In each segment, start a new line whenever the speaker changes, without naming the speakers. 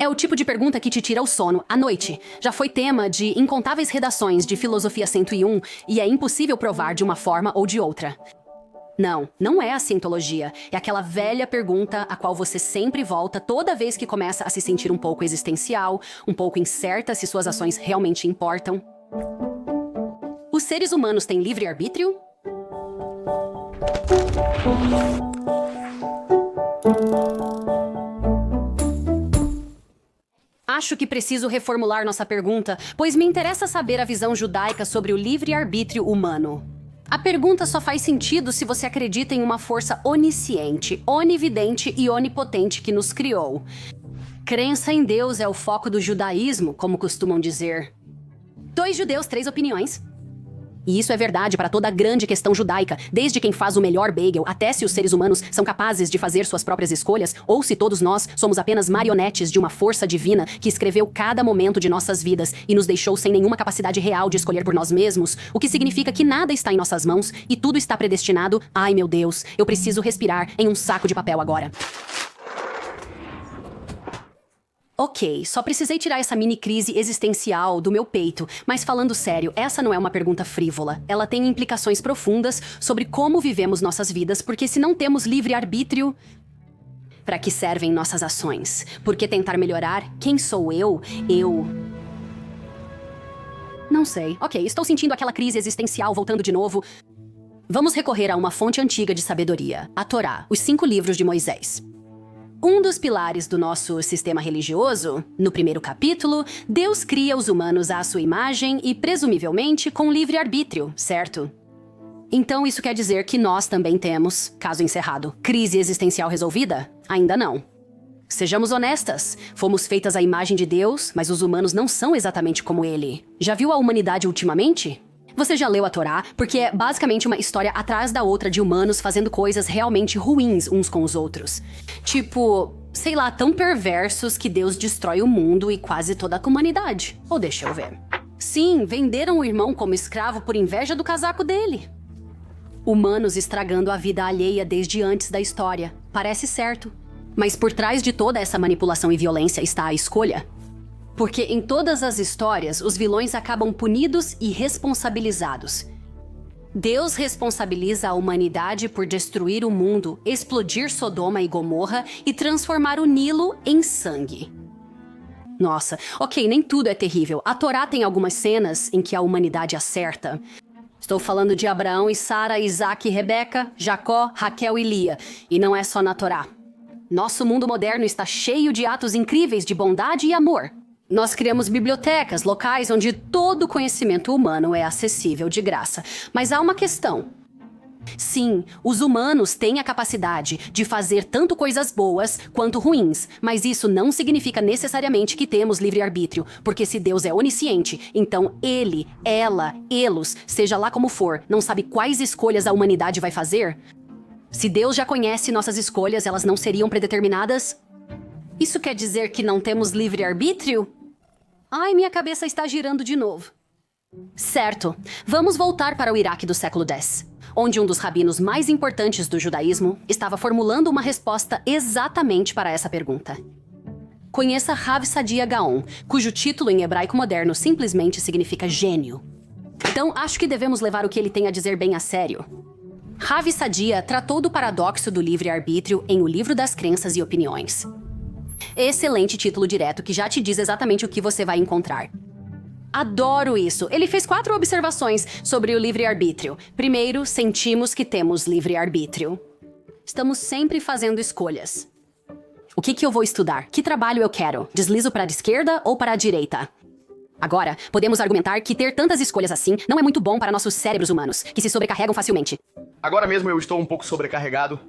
É o tipo de pergunta que te tira o sono à noite. Já foi tema de incontáveis redações de Filosofia 101 e é impossível provar de uma forma ou de outra. Não, não é a cientologia. É aquela velha pergunta a qual você sempre volta toda vez que começa a se sentir um pouco existencial, um pouco incerta se suas ações realmente importam. Os seres humanos têm livre-arbítrio? Acho que preciso reformular nossa pergunta, pois me interessa saber a visão judaica sobre o livre-arbítrio humano. A pergunta só faz sentido se você acredita em uma força onisciente, onividente e onipotente que nos criou. Crença em Deus é o foco do judaísmo, como costumam dizer. 2 judeus, 3 opiniões. E isso é verdade para toda a grande questão judaica, desde quem faz o melhor bagel até se os seres humanos são capazes de fazer suas próprias escolhas, ou se todos nós somos apenas marionetes de uma força divina que escreveu cada momento de nossas vidas e nos deixou sem nenhuma capacidade real de escolher por nós mesmos, o que significa que nada está em nossas mãos e tudo está predestinado. Ai meu Deus, eu preciso respirar em um saco de papel agora. Ok, só precisei tirar essa mini crise existencial do meu peito, mas falando sério, essa não é uma pergunta frívola. Ela tem implicações profundas sobre como vivemos nossas vidas, porque se não temos livre-arbítrio, para que servem nossas ações? Por que tentar melhorar? Quem sou eu? Não sei. Ok, estou sentindo aquela crise existencial voltando de novo. Vamos recorrer a uma fonte antiga de sabedoria, a Torá, os 5 livros de Moisés. Um dos pilares do nosso sistema religioso, no primeiro capítulo, Deus cria os humanos à sua imagem e, presumivelmente, com livre-arbítrio, certo? Então isso quer dizer que nós também temos, caso encerrado, crise existencial resolvida? Ainda não. Sejamos honestas, fomos feitas à imagem de Deus, mas os humanos não são exatamente como Ele. Já viu a humanidade ultimamente? Você já leu a Torá, porque é basicamente uma história atrás da outra de humanos fazendo coisas realmente ruins uns com os outros. Tipo, sei lá, tão perversos que Deus destrói o mundo e quase toda a humanidade. Ou deixa eu ver. Sim, venderam o irmão como escravo por inveja do casaco dele. Humanos estragando a vida alheia desde antes da história. Parece certo. Mas por trás de toda essa manipulação e violência está a escolha. Porque em todas as histórias, os vilões acabam punidos e responsabilizados. Deus responsabiliza a humanidade por destruir o mundo, explodir Sodoma e Gomorra e transformar o Nilo em sangue. Nossa, ok, nem tudo é terrível. A Torá tem algumas cenas em que a humanidade acerta. Estou falando de Abraão e Sara, Isaac e Rebeca, Jacó, Raquel e Lia. E não é só na Torá. Nosso mundo moderno está cheio de atos incríveis de bondade e amor. Nós criamos bibliotecas, locais onde todo o conhecimento humano é acessível de graça. Mas há uma questão. Sim, os humanos têm a capacidade de fazer tanto coisas boas quanto ruins, mas isso não significa necessariamente que temos livre-arbítrio, porque se Deus é onisciente, então ele, ela, elos, seja lá como for, não sabe quais escolhas a humanidade vai fazer? Se Deus já conhece nossas escolhas, elas não seriam predeterminadas? Isso quer dizer que não temos livre-arbítrio? Ai, minha cabeça está girando de novo. Certo. Vamos voltar para o Iraque do século X, onde um dos rabinos mais importantes do judaísmo estava formulando uma resposta exatamente para essa pergunta. Conheça Rav Sadia Gaon, cujo título em hebraico moderno simplesmente significa gênio. Então, acho que devemos levar o que ele tem a dizer bem a sério. Rav Sadia tratou do paradoxo do livre-arbítrio em O Livro das Crenças e Opiniões. Excelente título direto que já te diz exatamente o que você vai encontrar. Adoro isso. Ele fez 4 observações sobre o livre-arbítrio. Primeiro, sentimos que temos livre-arbítrio. Estamos sempre fazendo escolhas. O que eu vou estudar? Que trabalho eu quero? Deslizo para a esquerda ou para a direita? Agora, podemos argumentar que ter tantas escolhas assim não é muito bom para nossos cérebros humanos, que se sobrecarregam facilmente.
Agora mesmo eu estou um pouco sobrecarregado.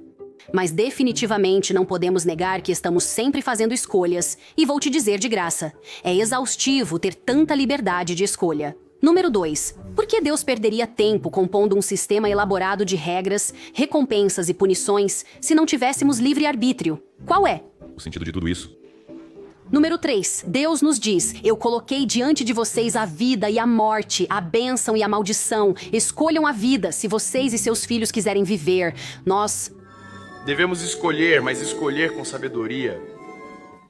Mas definitivamente não podemos negar que estamos sempre fazendo escolhas. E vou te dizer de graça, é exaustivo ter tanta liberdade de escolha. Número 2. Por que Deus perderia tempo compondo um sistema elaborado de regras, recompensas e punições se não tivéssemos livre-arbítrio? Qual é?
O sentido de tudo isso?
Número 3. Deus nos diz, eu coloquei diante de vocês a vida e a morte, a bênção e a maldição. Escolham a vida se vocês e seus filhos quiserem viver. Nós...
Devemos escolher, mas escolher com sabedoria.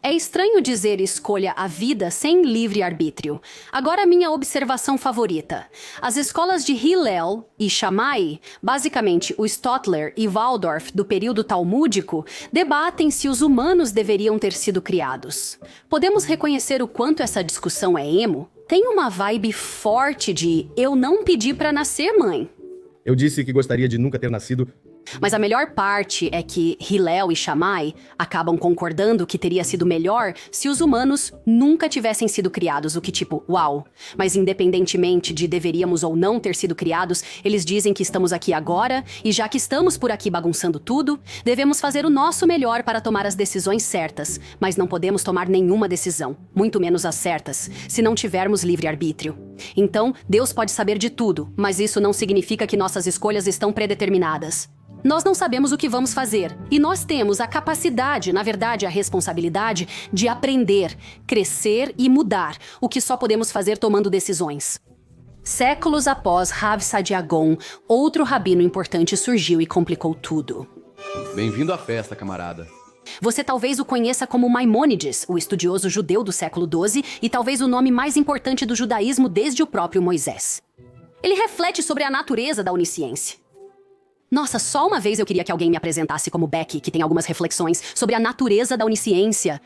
É estranho dizer escolha a vida sem livre-arbítrio. Agora minha observação favorita. As escolas de Hillel e Shammai, basicamente o Stotler e Waldorf do período talmúdico, debatem se os humanos deveriam ter sido criados. Podemos reconhecer o quanto essa discussão é emo? Tem uma vibe forte de eu não pedi pra nascer, mãe.
Eu disse que gostaria de nunca ter nascido.
Mas a melhor parte é que Hillel e Shammai acabam concordando que teria sido melhor se os humanos nunca tivessem sido criados, o que tipo, uau. Mas independentemente de deveríamos ou não ter sido criados, eles dizem que estamos aqui agora e já que estamos por aqui bagunçando tudo, devemos fazer o nosso melhor para tomar as decisões certas, mas não podemos tomar nenhuma decisão, muito menos as certas, se não tivermos livre-arbítrio. Então, Deus pode saber de tudo, mas isso não significa que nossas escolhas estão predeterminadas. Nós não sabemos o que vamos fazer, e nós temos a capacidade, na verdade a responsabilidade, de aprender, crescer e mudar, o que só podemos fazer tomando decisões. Séculos após Rav Sadia Gaon, outro rabino importante surgiu e complicou tudo.
Bem-vindo à festa, camarada.
Você talvez o conheça como Maimônides, o estudioso judeu do século XII e talvez o nome mais importante do judaísmo desde o próprio Moisés. Ele reflete sobre a natureza da onisciência. Nossa, só uma vez eu queria que alguém me apresentasse como Becky, que tem algumas reflexões sobre a natureza da onisciência.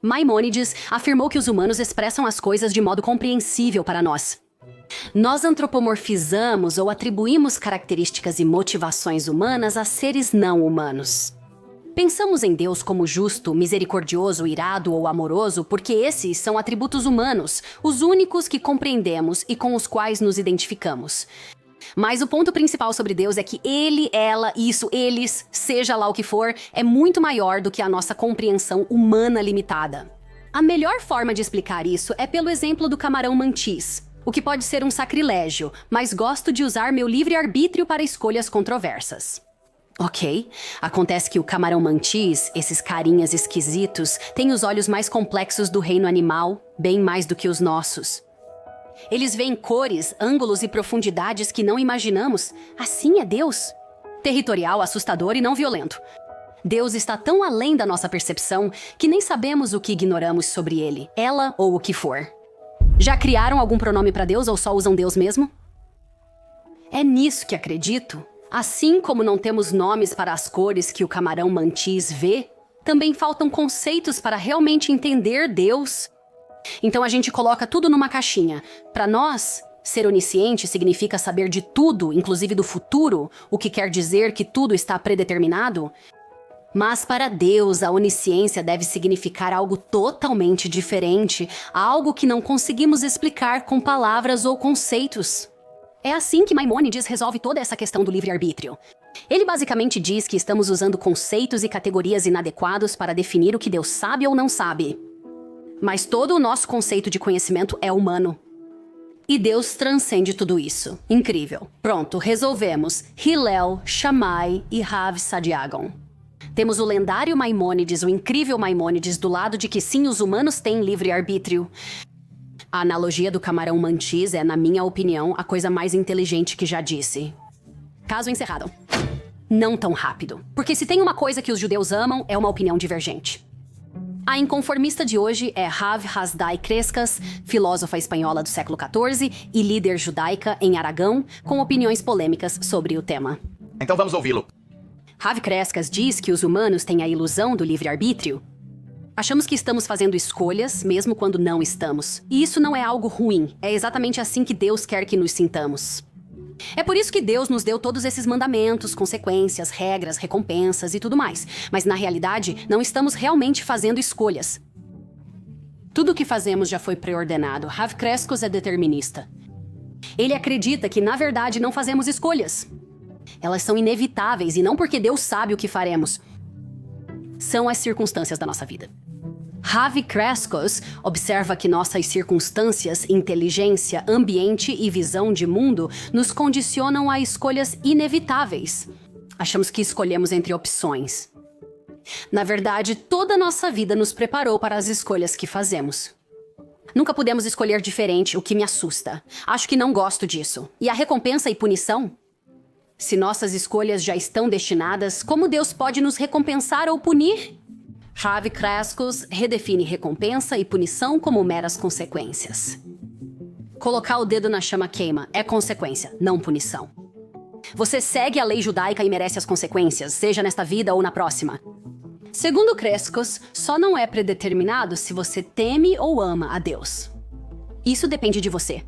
Maimônides afirmou que os humanos expressam as coisas de modo compreensível para nós. Nós antropomorfizamos ou atribuímos características e motivações humanas a seres não humanos. Pensamos em Deus como justo, misericordioso, irado ou amoroso porque esses são atributos humanos, os únicos que compreendemos e com os quais nos identificamos. Mas o ponto principal sobre Deus é que ele, ela, isso, eles, seja lá o que for, é muito maior do que a nossa compreensão humana limitada. A melhor forma de explicar isso é pelo exemplo do camarão mantis, o que pode ser um sacrilégio, mas gosto de usar meu livre-arbítrio para escolhas controversas. Ok, acontece que o camarão mantis, esses carinhas esquisitos, tem os olhos mais complexos do reino animal, bem mais do que os nossos. Eles veem cores, ângulos e profundidades que não imaginamos. Assim é Deus. Territorial, assustador e não violento. Deus está tão além da nossa percepção que nem sabemos o que ignoramos sobre ele, ela ou o que for. Já criaram algum pronome para Deus ou só usam Deus mesmo? É nisso que acredito. Assim como não temos nomes para as cores que o camarão mantis vê, também faltam conceitos para realmente entender Deus. Então a gente coloca tudo numa caixinha. Para nós, ser onisciente significa saber de tudo, inclusive do futuro, o que quer dizer que tudo está predeterminado. Mas para Deus, a onisciência deve significar algo totalmente diferente, algo que não conseguimos explicar com palavras ou conceitos. É assim que Maimônides resolve toda essa questão do livre-arbítrio. Ele basicamente diz que estamos usando conceitos e categorias inadequados para definir o que Deus sabe ou não sabe. Mas todo o nosso conceito de conhecimento é humano. E Deus transcende tudo isso. Incrível. Pronto, resolvemos. Hillel, Shammai e Rav Sadia Gaon. Temos o lendário Maimônides, o incrível Maimônides, do lado de que sim, os humanos têm livre-arbítrio. A analogia do camarão mantis é, na minha opinião, a coisa mais inteligente que já disse. Caso encerrado. Não tão rápido. Porque se tem uma coisa que os judeus amam, é uma opinião divergente. A inconformista de hoje é Rav Hasdai Crescas, filósofa espanhola do século XIV e líder judaica em Aragão, com opiniões polêmicas sobre o tema.
Então vamos ouvi-lo.
Rav Crescas diz que os humanos têm a ilusão do livre-arbítrio. Achamos que estamos fazendo escolhas, mesmo quando não estamos. E isso não é algo ruim, é exatamente assim que Deus quer que nos sintamos. É por isso que Deus nos deu todos esses mandamentos, consequências, regras, recompensas e tudo mais. Mas na realidade, não estamos realmente fazendo escolhas. Tudo o que fazemos já foi preordenado. Rav Crescos é determinista. Ele acredita que, na verdade, não fazemos escolhas. Elas são inevitáveis e não porque Deus sabe o que faremos. São as circunstâncias da nossa vida. Rav Crescos observa que nossas circunstâncias, inteligência, ambiente e visão de mundo nos condicionam a escolhas inevitáveis. Achamos que escolhemos entre opções. Na verdade, toda a nossa vida nos preparou para as escolhas que fazemos. Nunca pudemos escolher diferente, o que me assusta. Acho que não gosto disso. E a recompensa e punição? Se nossas escolhas já estão destinadas, como Deus pode nos recompensar ou punir? Ravi Kreskus redefine recompensa e punição como meras consequências. Colocar o dedo na chama queima é consequência, não punição. Você segue a lei judaica e merece as consequências, seja nesta vida ou na próxima. Segundo Kreskus, só não é predeterminado se você teme ou ama a Deus. Isso depende de você.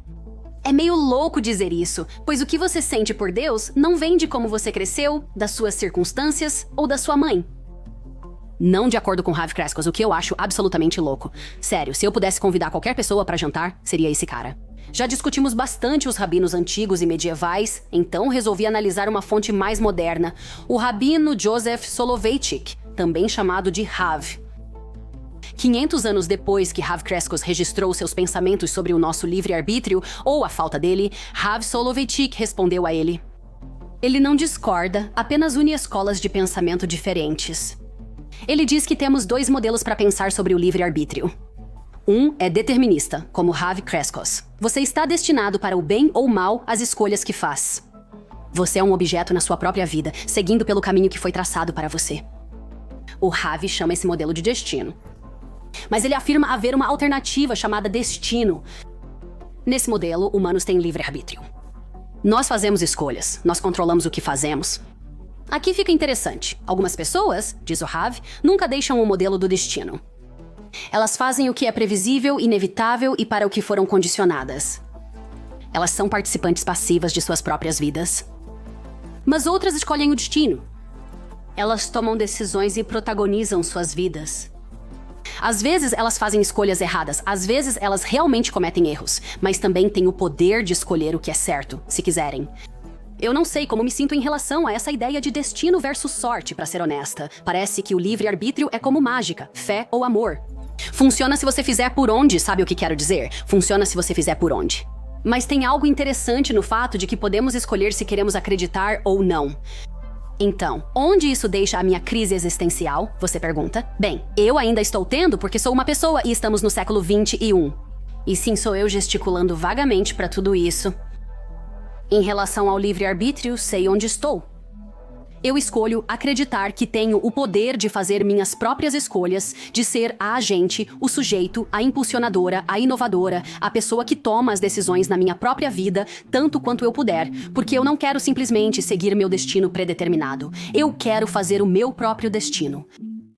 É meio louco dizer isso, pois o que você sente por Deus não vem de como você cresceu, das suas circunstâncias ou da sua mãe. Não de acordo com Ravi Kreskus, o que eu acho absolutamente louco. Sério, se eu pudesse convidar qualquer pessoa para jantar, seria esse cara. Já discutimos bastante os rabinos antigos e medievais, então resolvi analisar uma fonte mais moderna, o rabino Joseph Soloveitchik, também chamado de Rav. 500 anos depois que Rav Kreskus registrou seus pensamentos sobre o nosso livre-arbítrio, ou a falta dele, Rav Soloveitchik respondeu a ele. Ele não discorda, apenas une escolas de pensamento diferentes. Ele diz que temos dois modelos para pensar sobre o livre-arbítrio. Um é determinista, como Rav Kreskus. Você está destinado para o bem ou mal às escolhas que faz. Você é um objeto na sua própria vida, seguindo pelo caminho que foi traçado para você. O Rav chama esse modelo de destino. Mas ele afirma haver uma alternativa chamada destino. Nesse modelo, humanos têm livre-arbítrio. Nós fazemos escolhas, nós controlamos o que fazemos. Aqui fica interessante. Algumas pessoas, diz o Rav, nunca deixam o modelo do destino. Elas fazem o que é previsível, inevitável e para o que foram condicionadas. Elas são participantes passivas de suas próprias vidas. Mas outras escolhem o destino. Elas tomam decisões e protagonizam suas vidas. Às vezes elas fazem escolhas erradas, às vezes elas realmente cometem erros, mas também têm o poder de escolher o que é certo, se quiserem. Eu não sei como me sinto em relação a essa ideia de destino versus sorte, pra ser honesta. Parece que o livre-arbítrio é como mágica, fé ou amor. Funciona se você fizer por onde, sabe o que quero dizer? Funciona se você fizer por onde. Mas tem algo interessante no fato de que podemos escolher se queremos acreditar ou não. Então, onde isso deixa a minha crise existencial? Você pergunta. Bem, eu ainda estou tendo porque sou uma pessoa e estamos no século 21. E sim, sou eu gesticulando vagamente para tudo isso. Em relação ao livre-arbítrio, sei onde estou. Eu escolho acreditar que tenho o poder de fazer minhas próprias escolhas, de ser a agente, o sujeito, a impulsionadora, a inovadora, a pessoa que toma as decisões na minha própria vida, tanto quanto eu puder, porque eu não quero simplesmente seguir meu destino predeterminado. Eu quero fazer o meu próprio destino.